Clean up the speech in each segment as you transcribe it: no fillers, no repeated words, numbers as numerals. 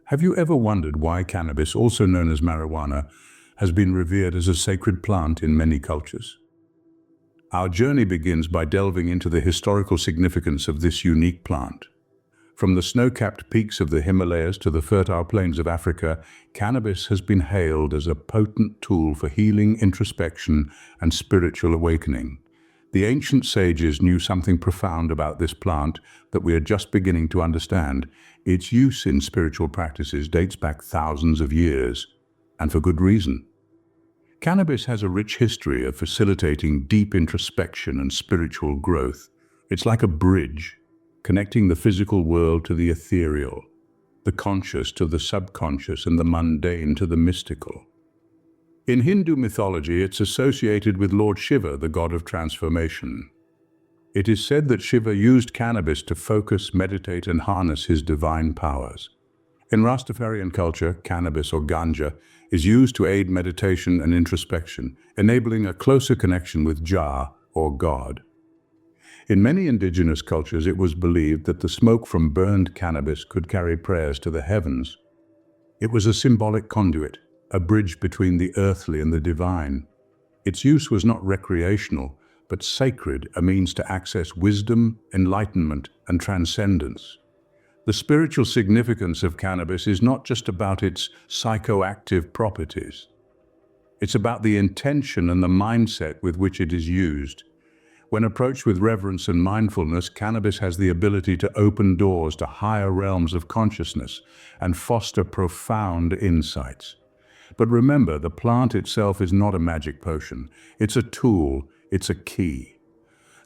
Have you ever wondered why cannabis, also known as marijuana, has been revered as a sacred plant in many cultures? Our journey begins by delving into the historical significance of this unique plant. From the snow-capped peaks of the Himalayas to the fertile plains of Africa, cannabis has been hailed as a potent tool for healing, introspection, and spiritual awakening. The ancient sages knew something profound about this plant that we are just beginning to understand. Its use in spiritual practices dates back thousands of years, and for good reason. Cannabis has a rich history of facilitating deep introspection and spiritual growth. It's like a bridge, connecting the physical world to the ethereal, the conscious to the subconscious, and the mundane to the mystical. In Hindu mythology, it's associated with Lord Shiva, the god of transformation. It is said that Shiva used cannabis to focus, meditate, and harness his divine powers. In Rastafarian culture, cannabis or ganja is used to aid meditation and introspection, enabling a closer connection with Jah or God. In many indigenous cultures, it was believed that the smoke from burned cannabis could carry prayers to the heavens. It was a symbolic conduit, a bridge between the earthly and the divine. Its use was not recreational, but sacred, a means to access wisdom, enlightenment, and transcendence. The spiritual significance of cannabis is not just about its psychoactive properties. It's about the intention and the mindset with which it is used. When approached with reverence and mindfulness, cannabis has the ability to open doors to higher realms of consciousness and foster profound insights. But remember, the plant itself is not a magic potion. It's a tool, it's a key.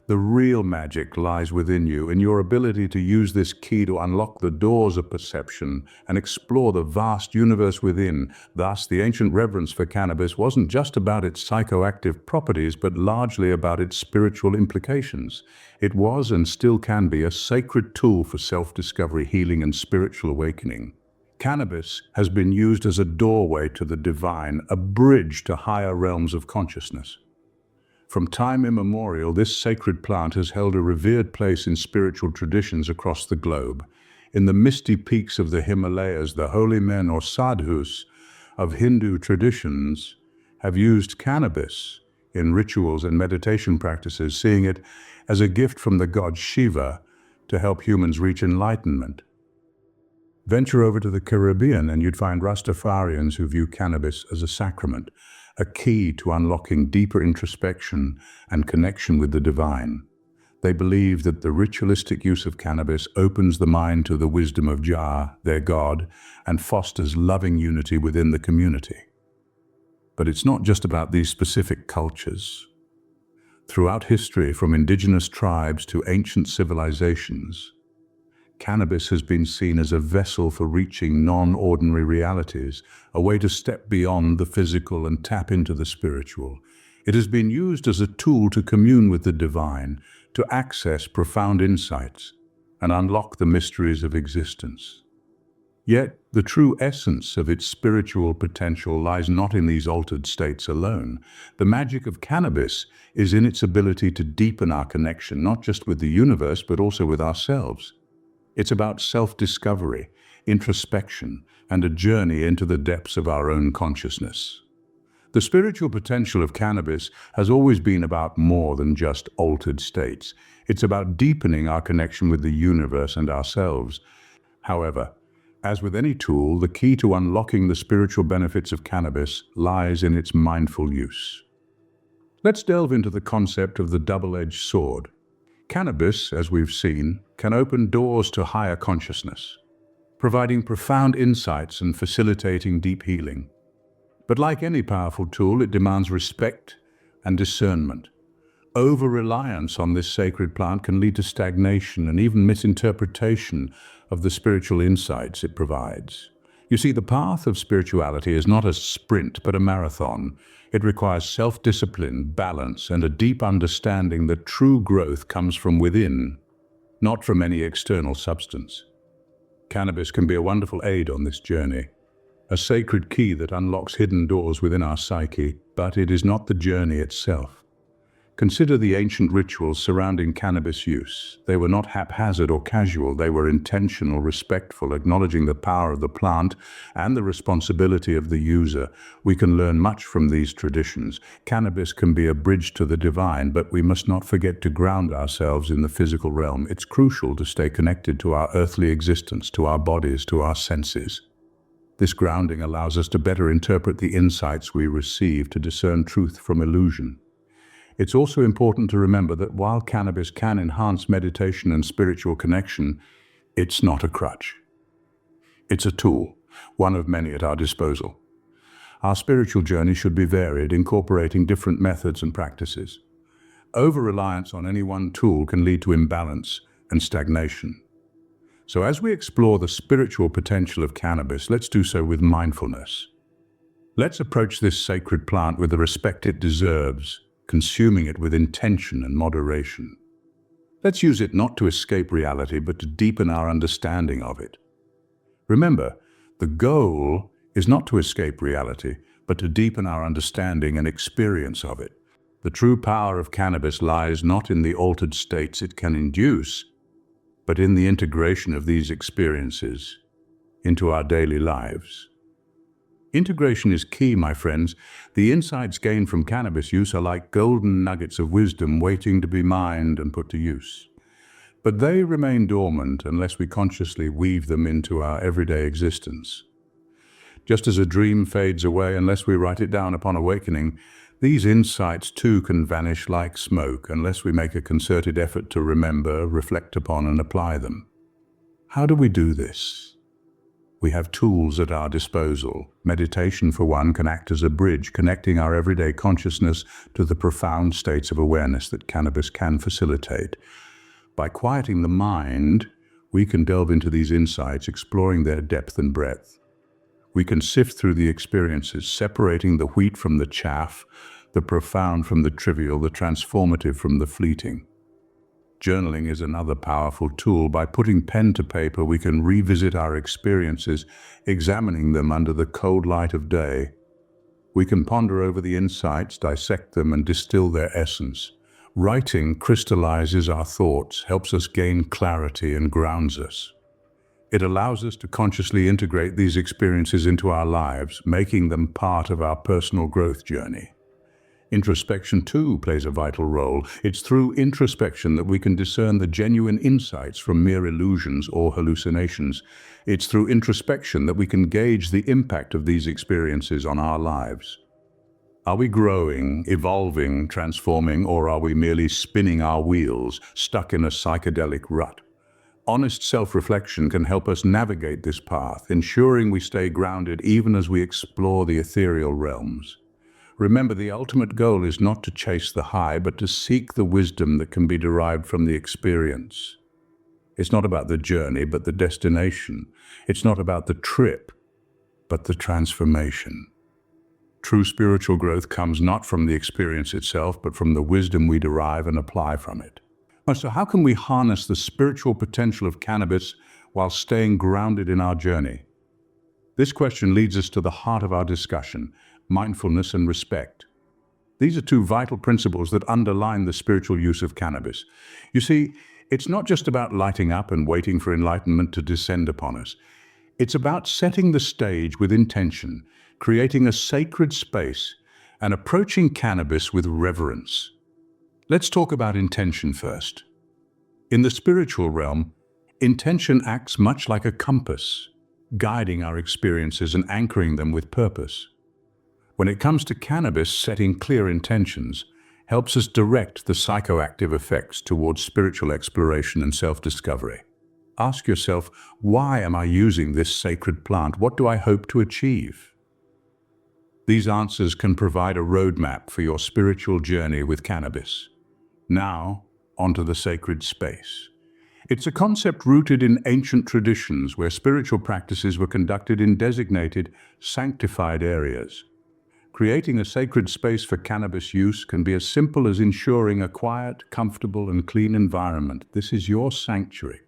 The real magic lies within you, in your ability to use this key to unlock the doors of perception and explore the vast universe within. Thus, the ancient reverence for cannabis wasn't just about its psychoactive properties, but largely about its spiritual implications. It was and still can be a sacred tool for self-discovery, healing, and spiritual awakening. Cannabis has been used as a doorway to the divine, a bridge to higher realms of consciousness. From time immemorial, this sacred plant has held a revered place in spiritual traditions across the globe. In the misty peaks of the Himalayas, the holy men or sadhus of Hindu traditions have used cannabis in rituals and meditation practices, seeing it as a gift from the god Shiva to help humans reach enlightenment. Venture over to the Caribbean and you'd find Rastafarians who view cannabis as a sacrament, a key to unlocking deeper introspection and connection with the divine. They believe that the ritualistic use of cannabis opens the mind to the wisdom of Jah, their god, and fosters loving unity within the community. But it's not just about these specific cultures. Throughout history, from indigenous tribes to ancient civilizations, cannabis has been seen as a vessel for reaching non-ordinary realities, a way to step beyond the physical and tap into the spiritual. It has been used as a tool to commune with the divine, to access profound insights, and unlock the mysteries of existence. Yet, the true essence of its spiritual potential lies not in these altered states alone. The magic of cannabis is in its ability to deepen our connection, not just with the universe, but also with ourselves. It's about self-discovery, introspection, and a journey into the depths of our own consciousness. The spiritual potential of cannabis has always been about more than just altered states. It's about deepening our connection with the universe and ourselves. However, as with any tool, the key to unlocking the spiritual benefits of cannabis lies in its mindful use. Let's delve into the concept of the double-edged sword. Cannabis, as we've seen, can open doors to higher consciousness, providing profound insights and facilitating deep healing. But like any powerful tool, it demands respect and discernment. Over-reliance on this sacred plant can lead to stagnation and even misinterpretation of the spiritual insights it provides. You see, the path of spirituality is not a sprint, but a marathon. It requires self-discipline, balance, and a deep understanding that true growth comes from within, not from any external substance. Cannabis can be a wonderful aid on this journey, a sacred key that unlocks hidden doors within our psyche, but it is not the journey itself. Consider the ancient rituals surrounding cannabis use. They were not haphazard or casual, they were intentional, respectful, acknowledging the power of the plant and the responsibility of the user. We can learn much from these traditions. Cannabis can be a bridge to the divine, but we must not forget to ground ourselves in the physical realm. It's crucial to stay connected to our earthly existence, to our bodies, to our senses. This grounding allows us to better interpret the insights we receive, to discern truth from illusion. It's also important to remember that while cannabis can enhance meditation and spiritual connection, it's not a crutch. It's a tool, one of many at our disposal. Our spiritual journey should be varied, incorporating different methods and practices. Over-reliance on any one tool can lead to imbalance and stagnation. So as we explore the spiritual potential of cannabis, let's do so with mindfulness. Let's approach this sacred plant with the respect it deserves, consuming it with intention and moderation. Let's use it not to escape reality, but to deepen our understanding of it. Remember, the goal is not to escape reality, but to deepen our understanding and experience of it. The true power of cannabis lies not in the altered states it can induce, but in the integration of these experiences into our daily lives. Integration is key, my friends. The insights gained from cannabis use are like golden nuggets of wisdom waiting to be mined and put to use. But they remain dormant unless we consciously weave them into our everyday existence. Just as a dream fades away unless we write it down upon awakening, these insights too can vanish like smoke unless we make a concerted effort to remember, reflect upon, and apply them. How do we do this? We have tools at our disposal. Meditation, for one, can act as a bridge, connecting our everyday consciousness to the profound states of awareness that cannabis can facilitate. By quieting the mind, we can delve into these insights, exploring their depth and breadth. We can sift through the experiences, separating the wheat from the chaff, the profound from the trivial, the transformative from the fleeting. Journaling is another powerful tool. By putting pen to paper, we can revisit our experiences, examining them under the cold light of day. We can ponder over the insights, dissect them, and distill their essence. Writing crystallizes our thoughts, helps us gain clarity, and grounds us. It allows us to consciously integrate these experiences into our lives, making them part of our personal growth journey. Introspection, too, plays a vital role. It's through introspection that we can discern the genuine insights from mere illusions or hallucinations. It's through introspection that we can gauge the impact of these experiences on our lives. Are we growing, evolving, transforming, or are we merely spinning our wheels, stuck in a psychedelic rut? Honest self-reflection can help us navigate this path, ensuring we stay grounded even as we explore the ethereal realms. Remember, the ultimate goal is not to chase the high, but to seek the wisdom that can be derived from the experience. It's not about the journey, but the destination. It's not about the trip, but the transformation. True spiritual growth comes not from the experience itself, but from the wisdom we derive and apply from it. So how can we harness the spiritual potential of cannabis while staying grounded in our journey? This question leads us to the heart of our discussion: mindfulness and respect. These are two vital principles that underline the spiritual use of cannabis. You see, it's not just about lighting up and waiting for enlightenment to descend upon us. It's about setting the stage with intention, creating a sacred space, and approaching cannabis with reverence. Let's talk about intention first. In the spiritual realm, intention acts much like a compass, guiding our experiences and anchoring them with purpose. When it comes to cannabis, setting clear intentions helps us direct the psychoactive effects towards spiritual exploration and self-discovery. Ask yourself, why am I using this sacred plant? What do I hope to achieve? These answers can provide a roadmap for your spiritual journey with cannabis. Now, onto the sacred space. It's a concept rooted in ancient traditions where spiritual practices were conducted in designated, sanctified areas. Creating a sacred space for cannabis use can be as simple as ensuring a quiet, comfortable, and clean environment. This is your sanctuary,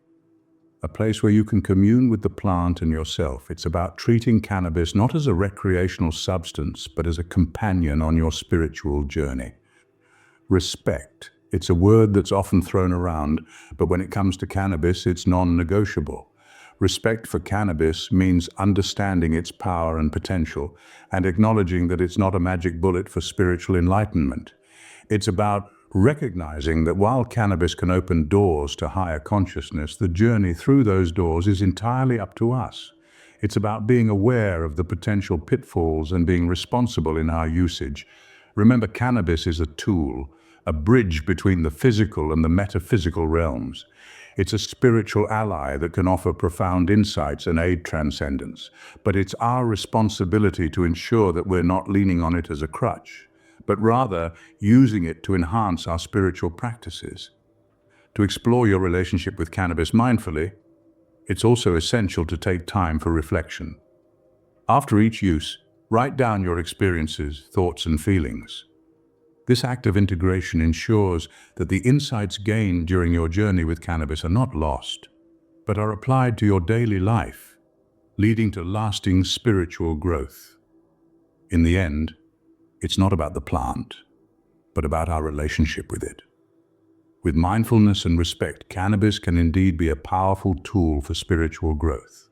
a place where you can commune with the plant and yourself. It's about treating cannabis not as a recreational substance, but as a companion on your spiritual journey. Respect. It's a word that's often thrown around, but when it comes to cannabis, it's non-negotiable. Respect for cannabis means understanding its power and potential and acknowledging that it's not a magic bullet for spiritual enlightenment. It's about recognizing that while cannabis can open doors to higher consciousness, the journey through those doors is entirely up to us. It's about being aware of the potential pitfalls and being responsible in our usage. Remember, cannabis is a tool, a bridge between the physical and the metaphysical realms. It's a spiritual ally that can offer profound insights and aid transcendence. But it's our responsibility to ensure that we're not leaning on it as a crutch, but rather using it to enhance our spiritual practices. To explore your relationship with cannabis mindfully, it's also essential to take time for reflection. After each use, write down your experiences, thoughts, and feelings. This act of integration ensures that the insights gained during your journey with cannabis are not lost, but are applied to your daily life, leading to lasting spiritual growth. In the end, it's not about the plant, but about our relationship with it. With mindfulness and respect, cannabis can indeed be a powerful tool for spiritual growth.